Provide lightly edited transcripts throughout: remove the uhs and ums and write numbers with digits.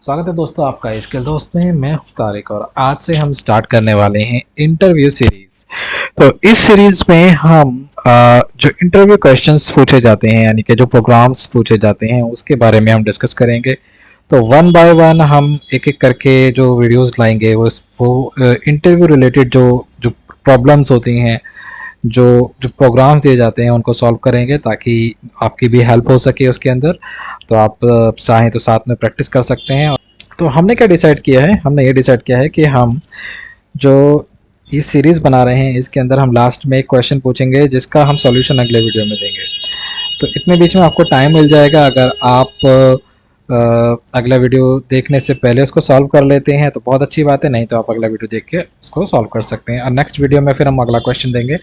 स्वागत है दोस्तों आपका स्किल दोस्त में। मैं हूं तारिक और आज से हम स्टार्ट करने वाले हैं इंटरव्यू सीरीज। तो इस सीरीज में हम जो इंटरव्यू क्वेश्चंस पूछे जाते हैं यानी कि जो प्रोग्राम्स पूछे जाते हैं उसके बारे में हम डिस्कस करेंगे। तो वन बाय वन हम एक एक करके जो वीडियोस लाएंगे वो इंटरव्यू रिलेटेड जो जो प्रॉब्लम्स होती हैं, जो जो प्रोग्राम्स दिए जाते हैं उनको सॉल्व करेंगे ताकि आपकी भी हेल्प हो सके उसके अंदर। तो आप चाहें तो साथ में प्रैक्टिस कर सकते हैं। तो हमने क्या डिसाइड किया है, हमने ये डिसाइड किया है कि हम जो ये सीरीज़ बना रहे हैं इसके अंदर हम लास्ट में एक क्वेश्चन पूछेंगे जिसका हम सॉल्यूशन अगले वीडियो में देंगे। तो इतने बीच में आपको टाइम मिल जाएगा। अगर आप अगला वीडियो देखने से पहले उसको सॉल्व कर लेते हैं तो बहुत अच्छी बात है, नहीं तो आप अगला वीडियो देख के उसको सॉल्व कर सकते हैं और नेक्स्ट वीडियो में फिर हम अगला क्वेश्चन देंगे।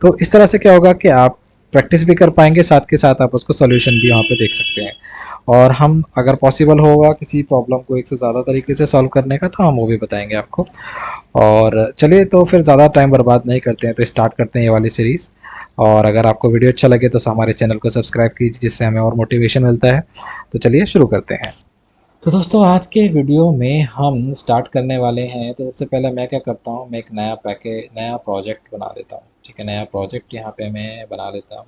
तो इस तरह से क्या होगा कि आप प्रैक्टिस भी कर पाएंगे, साथ के साथ आप उसको सॉल्यूशन भी वहाँ पे देख सकते हैं। और हम अगर पॉसिबल होगा किसी प्रॉब्लम को एक से ज़्यादा तरीके से सॉल्व करने का तो हम वो भी बताएंगे आपको। और चलिए तो फिर ज़्यादा टाइम बर्बाद नहीं करते हैं, तो स्टार्ट करते हैं ये वाली सीरीज़। और अगर आपको वीडियो अच्छा लगे तो हमारे चैनल को सब्सक्राइब कीजिए जिससे हमें और मोटिवेशन मिलता है। तो चलिए शुरू करते हैं। तो दोस्तों आज के वीडियो में हम स्टार्ट करने वाले हैं। तो सबसे पहले मैं क्या करता हूँ, मैं एक नया प्रोजेक्ट बना लेता हूँ। ठीक है, नया प्रोजेक्ट यहाँ पे मैं बना लेता हूँ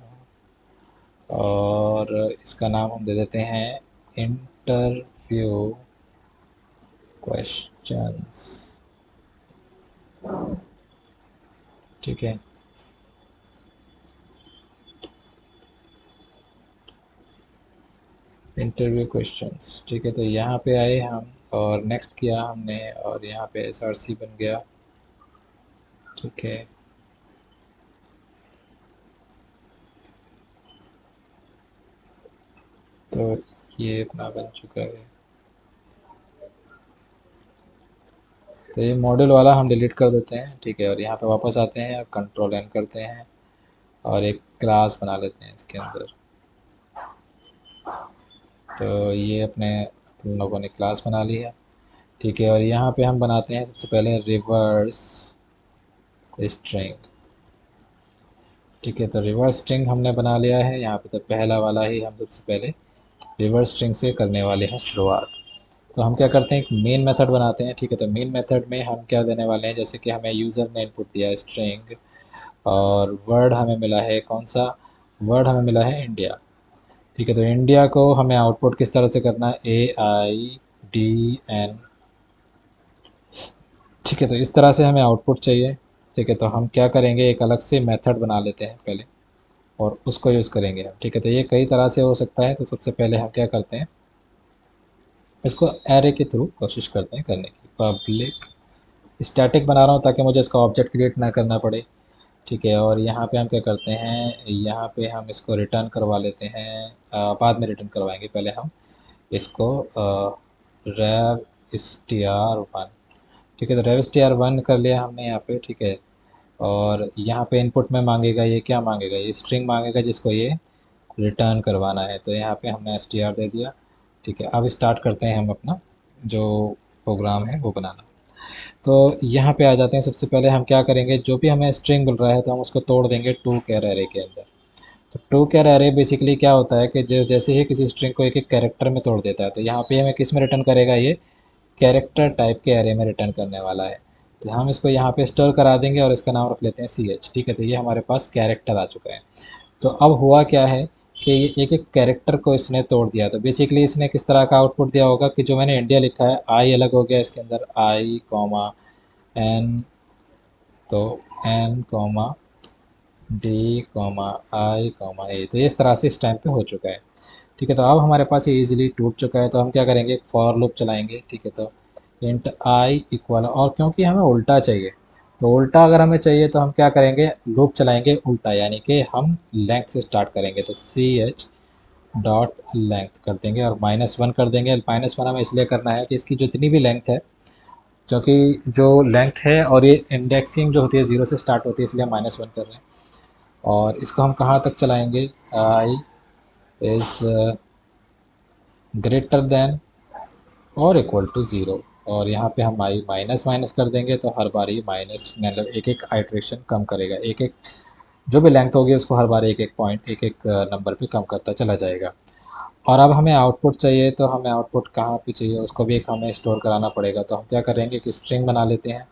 और इसका नाम हम दे देते हैं इंटरव्यू क्वेश्चंस। ठीक है, इंटरव्यू क्वेश्चंस। ठीक है, तो यहाँ पे आए हम और नेक्स्ट किया हमने और यहाँ पे SRC बन गया। ठीक है, तो ये अपना बन चुका है। तो ये मॉड्यूल वाला हम डिलीट कर देते हैं। ठीक है, और यहाँ पे वापस आते हैं और कंट्रोल एन करते हैं और एक क्लास बना लेते हैं इसके अंदर। तो ये अपन लोगों ने क्लास बना ली है। ठीक है, और यहाँ पे हम बनाते हैं सबसे पहले रिवर्स स्ट्रिंग। ठीक है, तो रिवर्स स्ट्रिंग हमने बना लिया है यहाँ पे। तो पहला वाला ही हम सबसे पहले रिवर्स स्ट्रिंग से करने वाले हैं शुरुआत। तो हम क्या करते हैं, एक मेन मेथड बनाते हैं। ठीक है, तो मेन मेथड में हम क्या देने वाले हैं, जैसे कि हमें यूज़र ने इनपुट दिया है स्ट्रिंग और वर्ड हमें मिला है, कौन सा वर्ड हमें मिला है, इंडिया। ठीक है, तो इंडिया को हमें आउटपुट किस तरह से करना है, AIDN। ठीक है, तो इस तरह से हमें आउटपुट चाहिए। ठीक है, तो हम क्या करेंगे, एक अलग से मेथड बना लेते हैं पहले और उसको यूज़ करेंगे हम। ठीक है, तो ये कई तरह से हो सकता है। तो सबसे पहले हम क्या करते हैं, इसको एरे के थ्रू कोशिश करते हैं करने की। पब्लिक स्टैटिक बना रहा हूँ ताकि मुझे इसका ऑब्जेक्ट क्रिएट ना करना पड़े। ठीक है, और यहाँ पे हम क्या करते हैं, यहाँ पे हम इसको रिटर्न करवा लेते हैं। बाद में रिटर्न करवाएंगे, पहले हम इसको रेव str1। ठीक है, तो रेव str1 कर लिया हमने यहाँ पे। ठीक है, और यहाँ पे इनपुट में मांगेगा, ये क्या मांगेगा, ये स्ट्रिंग मांगेगा जिसको ये रिटर्न करवाना है। तो यहाँ पे हमने str दे दिया। ठीक है, अब स्टार्ट करते हैं हम अपना जो प्रोग्राम है वो बनाना। तो यहाँ पे आ जाते हैं। सबसे पहले हम क्या करेंगे, जो भी हमें स्ट्रिंग मिल रहा है तो हम उसको तोड़ देंगे टू कैर एरे के अंदर। तो टू कैर एरे बेसिकली क्या होता है कि जो जैसे ही किसी स्ट्रिंग को एक एक कैरेक्टर में तोड़ देता है, तो यहाँ पे हमें किस में रिटर्न करेगा, ये कैरेक्टर टाइप के एरे में रिटर्न करने वाला है। तो हम इसको यहाँ पे स्टोर करा देंगे और इसका नाम रख लेते हैं CH। ठीक है, तो ये हमारे पास कैरेक्टर आ चुका है। तो अब हुआ क्या है कि ये एक एक कैरेक्टर को इसने तोड़ दिया। तो बेसिकली इसने किस तरह का आउटपुट दिया होगा कि जो मैंने इंडिया लिखा है, आई अलग हो गया इसके अंदर, आई कॉमा एन, तो एन कॉमा डी कॉमा आई कॉमा ए। तो इस तरह से इस टाइम पे हो चुका है। ठीक है, तो अब हमारे पास ये इजीली टूट चुका है। तो हम क्या करेंगे, एक फॉर लूप चलाएंगे। ठीक है, तो इंट आई इक्वल, और क्योंकि हमें उल्टा चाहिए, तो उल्टा अगर हमें चाहिए तो हम क्या करेंगे, लूप चलाएंगे उल्टा, यानी कि हम लेंथ से स्टार्ट करेंगे। तो CH डॉट लेंथ कर देंगे और -1 कर देंगे। -1 हमें इसलिए करना है कि इसकी जितनी भी लेंथ है, क्योंकि जो लेंथ है और ये इंडेक्सिंग जो होती है 0 से स्टार्ट होती है, इसलिए हम -1 कर रहे हैं। और इसको हम कहाँ तक चलाएंगे, आई इज़ ग्रेटर देन और इक्वल टू 0। और यहाँ पे हम आई माइनस माइनस कर देंगे, तो हर बार ये माइनस मतलब एक एक आइट्रेशन कम करेगा, एक एक जो भी लेंथ होगी उसको हर बार एक एक पॉइंट एक एक नंबर पे कम करता चला जाएगा। और अब हमें आउटपुट चाहिए, तो हमें आउटपुट कहाँ पे चाहिए उसको भी एक हमें स्टोर कराना पड़ेगा। तो हम क्या करेंगे कि स्ट्रिंग बना लेते हैं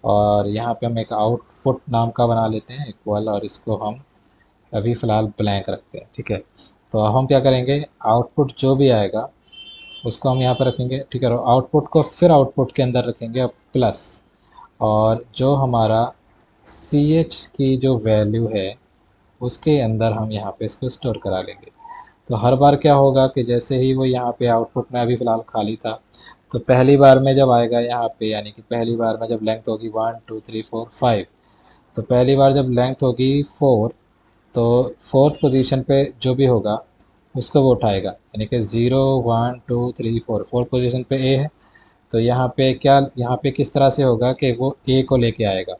और यहाँ पे हम एक आउटपुट नाम का बना लेते हैं इक्वल, और इसको हम अभी फ़िलहाल ब्लैंक रखते हैं, ठीक है। तो अब हम क्या करेंगे, आउटपुट जो भी आएगा उसको हम यहाँ पर रखेंगे, ठीक है। और आउटपुट को फिर आउटपुट के अंदर रखेंगे अब प्लस, और जो हमारा सी एच की जो वैल्यू है उसके अंदर हम यहाँ पे इसको स्टोर करा लेंगे। तो हर बार क्या होगा कि जैसे ही वो यहाँ पे आउटपुट में अभी फ़िलहाल खाली था, तो पहली बार में जब आएगा यहाँ पे, यानी कि पहली बार में जब लेंथ होगी 1 2 3 4 5, तो पहली बार जब लेंथ होगी 4, तो फोर्थ पोजीशन पे जो भी होगा उसको वो उठाएगा, यानी कि 0 1 2 3 4, फोर्थ पोजीशन पे ए है। तो यहाँ पे क्या, यहाँ पे किस तरह से होगा कि वो ए को लेके आएगा।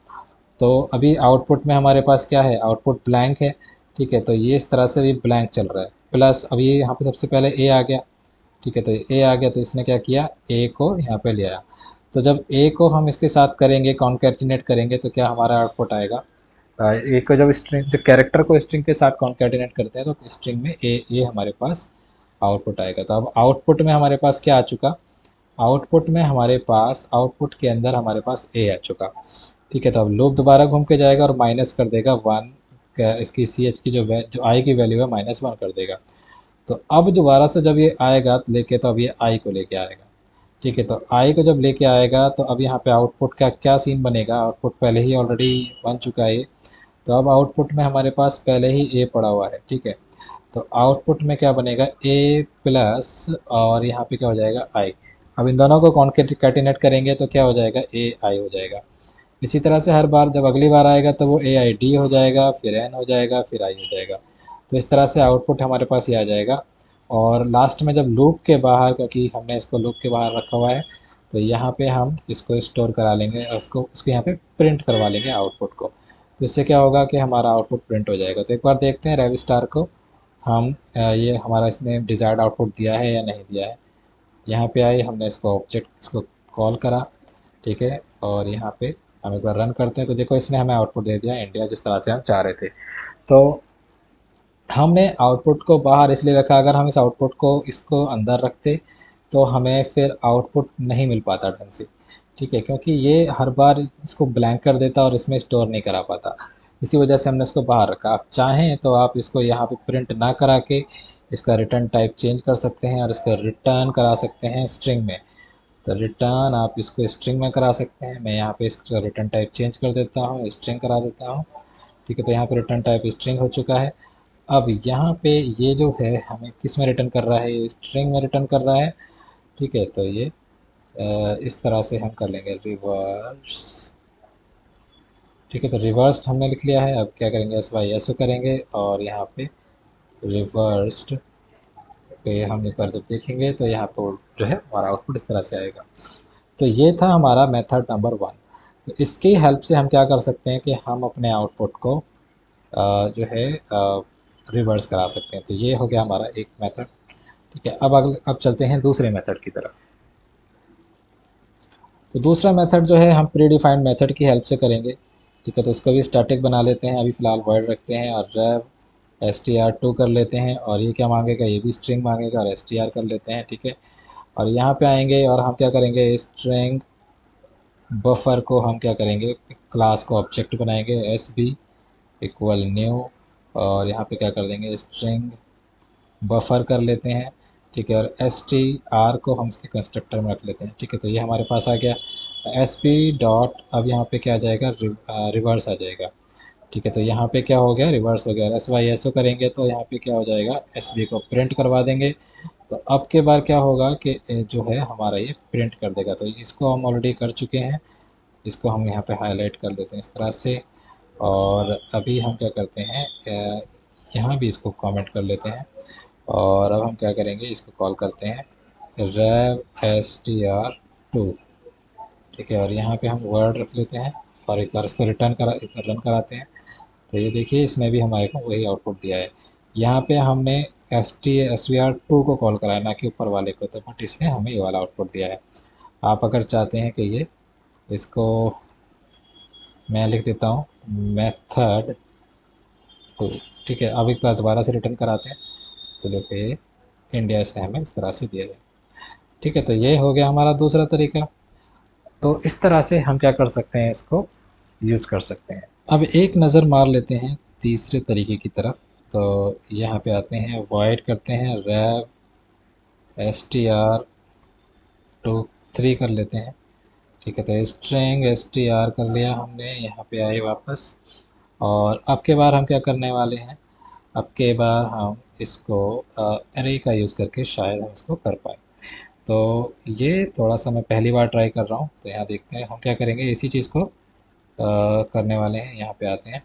तो अभी आउटपुट में हमारे पास क्या है, आउटपुट ब्लैंक है, ठीक है। तो ये इस तरह से भी ब्लैंक चल रहा है, प्लस अभी यहाँ पे सबसे पहले ए आ गया, ठीक है। तो ए आ गया तो इसने क्या किया, ए को यहाँ पे ले आया। तो जब ए को हम इसके साथ करेंगे, कॉन्कैटिनेट करेंगे, तो क्या हमारा आउटपुट आएगा, ए को जब स्ट्रिंग, जब कैरेक्टर को स्ट्रिंग के साथ कॉन्कैटिनेट करते हैं तो स्ट्रिंग में ए ये हमारे पास आउटपुट आएगा। तो अब आउटपुट में हमारे पास क्या आ चुका, आउटपुट में हमारे पास, आउटपुट के अंदर हमारे पास ए आ चुका, ठीक है। तो अब लूप दोबारा घूम के जाएगा और माइनस कर देगा 1, इसकी सी एच की जो आई की वैल्यू है -1 कर देगा। तो अब दोबारा से जब ये आएगा लेके, तो अब ये आई को लेके आएगा, ठीक है। तो आई को जब लेके आएगा तो अब यहाँ पे आउटपुट का क्या सीन बनेगा, आउटपुट पहले ही ऑलरेडी बन चुका है। तो अब आउटपुट में हमारे पास पहले ही ए पड़ा हुआ है, ठीक है। तो आउटपुट में क्या बनेगा, ए प्लस, और यहाँ पे क्या हो जाएगा, आई। अब इन दोनों को कॉन्केटिनेट करेंगे तो क्या हो जाएगा, ए आई हो जाएगा। इसी तरह से हर बार जब अगली बार आएगा तो वो ए आई डी हो जाएगा, फिर एन हो जाएगा, फिर आई हो जाएगा। तो इस तरह से आउटपुट हमारे पास ये आ जाएगा। और लास्ट में जब लूप के बाहर, क्योंकि हमने इसको लूप के बाहर रखा हुआ है, तो यहाँ पे हम इसको स्टोर करा लेंगे और उसको यहाँ पे प्रिंट करवा लेंगे आउटपुट को। तो इससे क्या होगा कि हमारा आउटपुट प्रिंट हो जाएगा। तो एक बार देखते हैं रेव स्टार को, हम ये हमारा इसने डिज़ायर्ड आउटपुट दिया है या नहीं दिया है। यहाँ पे आए, हमने इसको ऑब्जेक्ट इसको कॉल करा, ठीक है। और यहाँ पे हम एक बार रन करते हैं तो देखो इसने हमें आउटपुट दे दिया इंडिया, जिस तरह से हम चाह रहे थे। तो हमने आउटपुट को बाहर इसलिए रखा, अगर हम इस आउटपुट को इसको अंदर रखते तो हमें फिर आउटपुट नहीं मिल पाता ढंग से, ठीक है। क्योंकि ये हर बार इसको ब्लैंक कर देता और इसमें स्टोर नहीं करा पाता, इसी वजह से हमने इसको बाहर रखा। आप चाहें तो आप इसको यहाँ पे प्रिंट ना करा के इसका रिटर्न टाइप चेंज कर सकते हैं और इसका रिटर्न करा सकते हैं स्ट्रिंग में। तो रिटर्न आप इसको स्ट्रिंग में करा सकते हैं। मैं यहाँ पे इसका रिटर्न टाइप चेंज कर देता हूँ, स्ट्रिंग करा देता हूँ, ठीक है। तो यहाँ पे रिटर्न टाइप स्ट्रिंग हो चुका है। अब यहाँ पे ये जो है हमें किस में रिटर्न कर रहा है, ये स्ट्रिंग में रिटर्न कर रहा है, ठीक है। तो ये इस तरह से हम कर लेंगे रिवर्स, ठीक है। तो रिवर्स्ड हमने लिख लिया है। अब क्या करेंगे, एस वाई एस करेंगे और यहाँ पे रिवर्स्ड पे हम एक बार जब देखेंगे तो यहाँ पर जो है हमारा आउटपुट इस तरह से आएगा। तो ये था हमारा मेथड नंबर 1। तो इसकी हेल्प से हम क्या कर सकते हैं कि हम अपने आउटपुट को जो है रिवर्स करा सकते हैं। तो ये हो गया हमारा एक मेथड, ठीक है। अब चलते हैं दूसरे मेथड की तरफ। तो दूसरा मेथड जो है हम प्री डिफाइंड मेथड की हेल्प से करेंगे, ठीक है। तो इसको भी स्टैटिक बना लेते हैं, अभी फ़िलहाल वर्ड रखते हैं और रेव str2 कर लेते हैं। और ये क्या मांगेगा, ये भी स्ट्रिंग मांगेगा और str कर लेते हैं, ठीक है। और यहाँ पे आएंगे और हम क्या करेंगे, स्ट्रिंग बफर को हम क्या करेंगे, क्लास को ऑब्जेक्ट बनाएंगे, एस बी इक्वल न्यू, और यहाँ पे क्या कर देंगे, स्ट्रिंग बफर कर लेते हैं, ठीक है। और एस टी आर को हम इसके कंस्ट्रक्टर में रख लेते हैं, ठीक है। तो ये हमारे पास आ गया एस पी डॉट, अब यहाँ पे क्या आ जाएगा, रिवर्स आ जाएगा, ठीक है। तो यहाँ पे क्या हो गया, रिवर्स हो गया। एस वाई एस ओ करेंगे तो यहाँ पे क्या हो जाएगा, एस बी को प्रिंट करवा देंगे। तो अब के बार क्या होगा कि जो है हमारा ये प्रिंट कर देगा। तो इसको हम ऑलरेडी कर चुके हैं, इसको हम यहाँ पे हाईलाइट कर देते हैं इस तरह से। और अभी हम क्या करते हैं, यहाँ भी इसको कमेंट कर लेते हैं। और अब हम क्या करेंगे, इसको कॉल करते हैं rev str2, ठीक है। और यहाँ पे हम वर्ड रख लेते हैं और एक बार इसको एक बार रन कराते हैं। तो ये देखिए इसने भी हमारे को वही आउटपुट दिया है। यहाँ पे हमने svr2 को कॉल कराया, ना कि ऊपर वाले को, तो बट इसने हमें ये वाला आउटपुट दिया है। आप अगर चाहते हैं कि ये, इसको मैं लिख देता हूँ मेथड 2, ठीक है। अब एक बार दोबारा से रिटर्न कराते हैं। तो देखिए इंडिया से हमें इस तरह से दिया जाए। ठीक है, तो ये हो गया हमारा दूसरा तरीका। तो इस तरह से हम क्या कर सकते हैं, इसको यूज़ कर सकते हैं। अब एक नज़र मार लेते हैं तीसरे तरीके की तरफ। तो यहाँ पे आते हैं, वॉइड करते हैं rev str टू 3 कर लेते हैं। ठीक है, तो स्ट्रिंग str कर लिया हमने, यहाँ पे आए वापस। और अब के बार हम क्या करने वाले हैं, अब के बार हम इसको अरे का यूज़ करके शायद हम इसको कर पाए। तो ये थोड़ा सा मैं पहली बार ट्राई कर रहा हूँ, तो यहाँ देखते हैं हम क्या करेंगे, इसी चीज़ को करने वाले हैं। यहाँ पे आते हैं,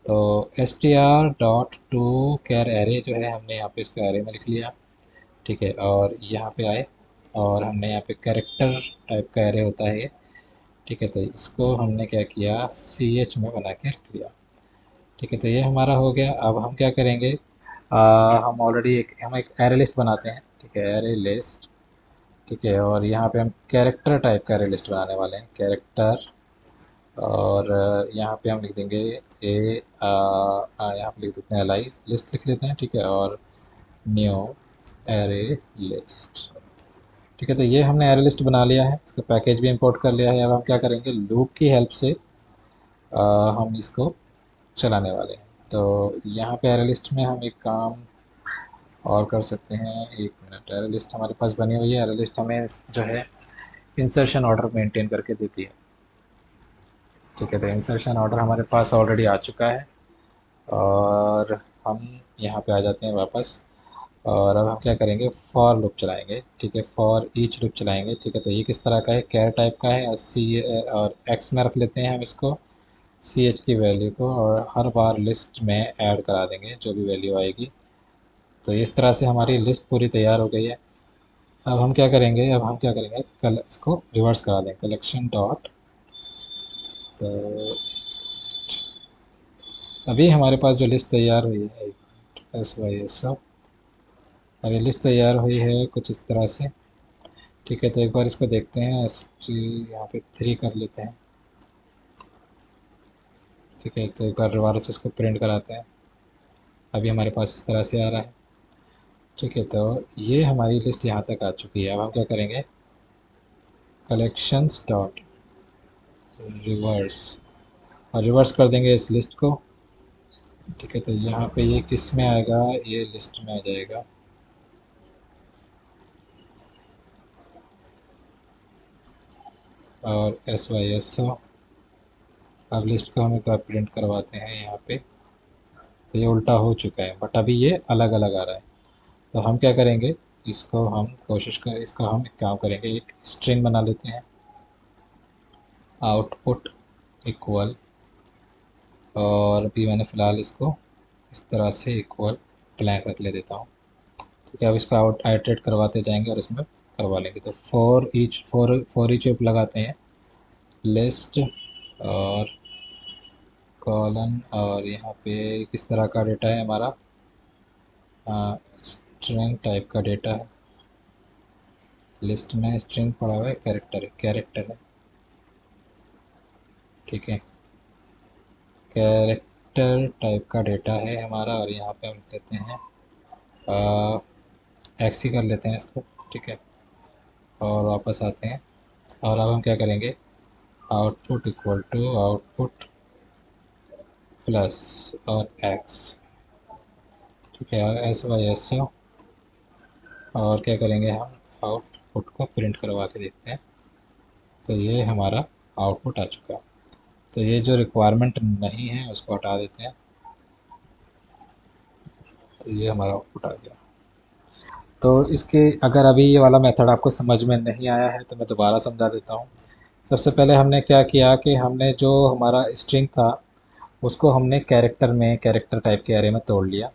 तो str.to कैर एरे जो है, हमने यहाँ पे इसको एरे में लिख लिया। ठीक है, और यहाँ पे आए और हमने यहाँ पे कैरेक्टर टाइप का एरे होता है ये। ठीक है, तो इसको हमने क्या किया, सी एच में बना के रख लिया। ठीक है, तो ये हमारा हो गया। अब हम क्या करेंगे, हम ऑलरेडी हम एक एरे लिस्ट बनाते हैं। ठीक है, एरे लिस्ट। ठीक है, और यहाँ पे हम कैरेक्टर टाइप का एरे लिस्ट बनाने वाले हैं, कैरेक्टर। और यहाँ पे हम लिख देंगे यहाँ पे लिख देते हैं एलाई लिस्ट लिख लेते हैं। ठीक है, और न्यू एरे लिस्ट। ठीक है, तो ये हमने एरे लिस्ट बना लिया है, इसका पैकेज भी इंपोर्ट कर लिया है। अब हम क्या करेंगे, लूप की हेल्प से हम इसको चलाने वाले हैं। तो यहाँ पे एरे लिस्ट में हम एक काम और कर सकते हैं। एक मिनट, एरे लिस्ट हमारे पास बनी हुई है। एरे लिस्ट हमें जो है इंसर्शन ऑर्डर मेंटेन करके देती है। ठीक है, तो इंसर्शन ऑर्डर हमारे पास ऑलरेडी आ चुका है। और हम यहाँ पे आ जाते हैं वापस। और अब हम क्या करेंगे, फॉर लूप चलाएंगे। ठीक है, फॉर ईच लूप चलाएंगे। ठीक है, तो ये किस तरह का है, कैर टाइप का है। सी और एक्स में रख लेते हैं हम इसको, सी एच की वैल्यू को, और हर बार लिस्ट में ऐड करा देंगे जो भी वैल्यू आएगी। तो इस तरह से हमारी लिस्ट पूरी तैयार हो गई है। अब हम क्या करेंगे, कल इसको रिवर्स करा दें, कलेक्शन डॉट। तो अभी हमारे पास जो लिस्ट तैयार हुई है, एस वाई एस, अभी लिस्ट तैयार हुई है कुछ इस तरह से। ठीक है, तो एक बार इसको देखते हैं, एस टी यहाँ पे 3 कर लेते हैं। ठीक है, तो एक बार दोबारा से इसको प्रिंट कराते हैं। अभी हमारे पास इस तरह से आ रहा है। ठीक है, तो ये हमारी लिस्ट यहाँ तक आ चुकी है। अब हम क्या करेंगे, कलेक्शंस डॉट रिवर्स, और रिवर्स कर देंगे इस लिस्ट को। ठीक है, तो यहाँ पे ये किस में आएगा, ये लिस्ट में आ जाएगा। और एस वाई एस ओ, अब लिस्ट को हम एक बार प्रिंट करवाते हैं यहाँ पे। तो ये उल्टा हो चुका है, बट अभी ये अलग अलग आ रहा है। तो हम क्या करेंगे, इसको हम इसको हम एक काम करेंगे, एक स्ट्रिंग बना लेते हैं, आउटपुट इक्वल। और अभी मैंने फ़िलहाल इसको इस तरह से इक्वल ब्लैंक रख ले देता हूँ। ठीक है, अब इसको आउट आइटरेट करवाते जाएंगे और इसमें करवा लेंगे। तो फॉर ईच लूप लगाते हैं, लिस्ट और कॉलन, और यहाँ पे किस तरह का डेटा है हमारा, स्ट्रिंग टाइप का डेटा है। लिस्ट में स्ट्रिंग पड़ा हुआ है, कैरेक्टर है। ठीक है, कैरेक्टर टाइप का डेटा है हमारा, और यहाँ पे हम कहते हैं एक्स ही कर लेते हैं इसको। ठीक है, और वापस आते हैं। और अब हम क्या करेंगे, output equal to output plus और एक्स। ठीक है, और एस वाई एस ओ, और क्या करेंगे, हम आउटपुट को प्रिंट करवा के देखते हैं। तो ये हमारा आउटपुट आ चुका। तो ये जो रिक्वायरमेंट नहीं है उसको हटा देते हैं। तो ये हमारा आउटपुट आ गया। तो इसके अगर अभी ये वाला मेथड आपको समझ में नहीं आया है तो मैं दोबारा समझा देता हूँ। सबसे पहले हमने क्या किया कि हमने जो हमारा स्ट्रिंग था उसको हमने कैरेक्टर टाइप के एरे में तोड़ लिया।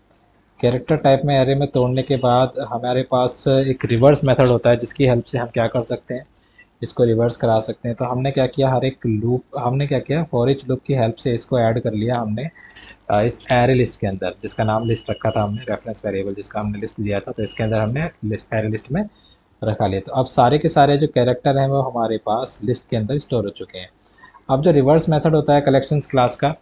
कैरेक्टर टाइप में एरे में तोड़ने के बाद हमारे पास एक रिवर्स मेथड होता है जिसकी हेल्प से हम क्या कर सकते हैं, इसको रिवर्स करा सकते हैं। तो हमने क्या किया, हर एक लूप हमने क्या किया, फॉर ईच लूप की हेल्प से इसको ऐड कर लिया हमने इस एरे लिस्ट के अंदर, जिसका नाम लिस्ट रखा था हमने, रेफरेंस वेरिएबल जिसका हमने लिस्ट दिया था। तो इसके अंदर हमने लिस्ट एरे लिस्ट में रखा लिया। तो अब सारे के सारे जो कैरेक्टर हैं वो हमारे पास लिस्ट के अंदर स्टोर हो चुके हैं। अब जो रिवर्स मेथड होता है कलेक्शंस क्लास का,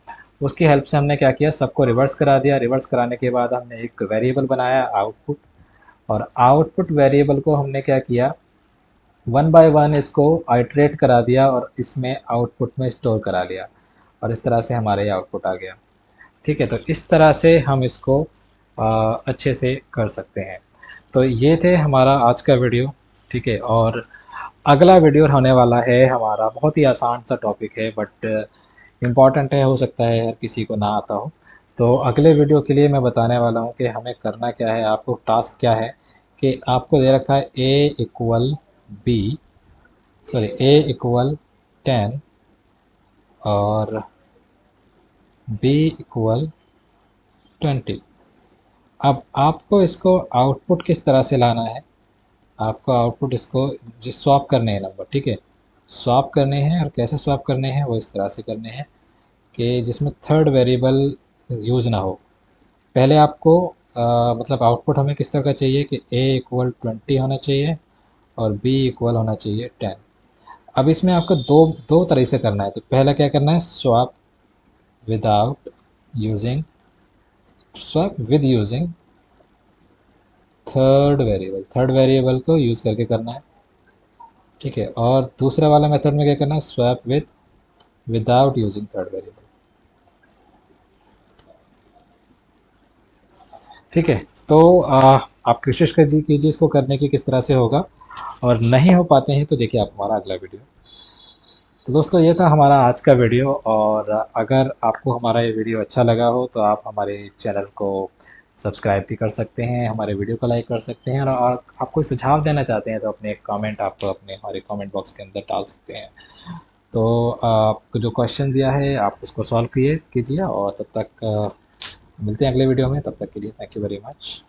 उसकी हेल्प से हमने क्या किया, सबको रिवर्स करा दिया। रिवर्स कराने के बाद हमने एक वेरिएबल बनाया आउटपुट, और आउटपुट वेरिएबल को हमने क्या किया, वन बाय वन इसको आइटरेट करा दिया और इसमें आउटपुट में स्टोर करा लिया, और इस तरह से हमारा ये आउटपुट आ गया। ठीक है, तो इस तरह से हम इसको अच्छे से कर सकते हैं। तो ये थे हमारा आज का वीडियो। ठीक है, और अगला वीडियो होने वाला है हमारा, बहुत ही आसान सा टॉपिक है बट इम्पॉर्टेंट है, हो सकता है हर किसी को ना आता हो। तो अगले वीडियो के लिए मैं बताने वाला हूँ कि हमें करना क्या है, आपको टास्क क्या है, कि आपको दे रखा है ए इक्वल बी, सॉरी ए इक्वल 10 और बी इक्वल 20। अब आपको इसको आउटपुट किस तरह से लाना है, आपको आउटपुट इसको जिस स्वैप करने हैं नंबर, ठीक है, स्वैप करने हैं, और कैसे स्वैप करने हैं वो इस तरह से करने हैं कि जिसमें थर्ड वेरिएबल यूज़ ना हो। पहले आपको मतलब आउटपुट हमें किस तरह का चाहिए कि ए इक्वल 20 होना चाहिए और बी इक्वल होना चाहिए 10। अब इसमें आपको दो दो तरह से करना है। तो पहला क्या करना है, swap without using, swap with using third variable को यूज़ करके करना है। ठीक है, और दूसरा वाला मेथड में क्या करना है, swap with without using third variable. ठीक है, तो आप कोशिश कीजिए इसको करने की किस तरह से होगा, और नहीं हो पाते हैं तो देखिए आप हमारा अगला वीडियो। तो दोस्तों ये था हमारा आज का वीडियो, और अगर आपको हमारा ये वीडियो अच्छा लगा हो तो आप हमारे चैनल को सब्सक्राइब भी कर सकते हैं, हमारे वीडियो को लाइक कर सकते हैं, और आप कोई सुझाव देना चाहते हैं तो अपने कमेंट आप अपने हमारे कमेंट बॉक्स के अंदर डाल सकते हैं। तो आपको जो क्वेश्चन दिया है आप उसको सॉल्व कीजिए, और तब तक मिलते हैं अगले वीडियो में। तब तक के लिए थैंक यू वेरी मच।